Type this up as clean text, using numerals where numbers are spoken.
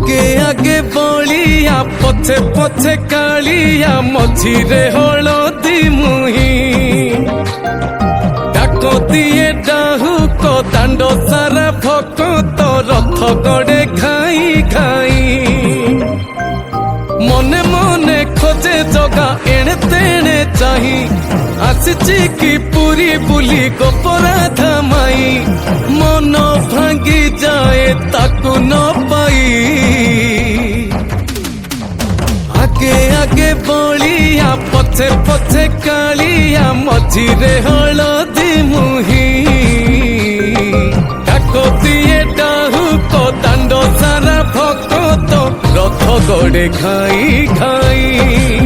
आगे आगे बलिया पछे पछे कालिया मझिरे हलदी मुही डाक दिए डाहुक दांड सारा भक्त रथ गड़े घाई घाई मने मने खोजे जगा एणे तेणे चाही आसिची की पूरी बुली गोपराधा माई मन भांगी जाए ताकू न पाई आगे आगे बलिया पछे पछे कालिया मझिरे हलदी मुही डाक दिए डाहुक दांड सारा भक्त रथ गड़े घाई घाई।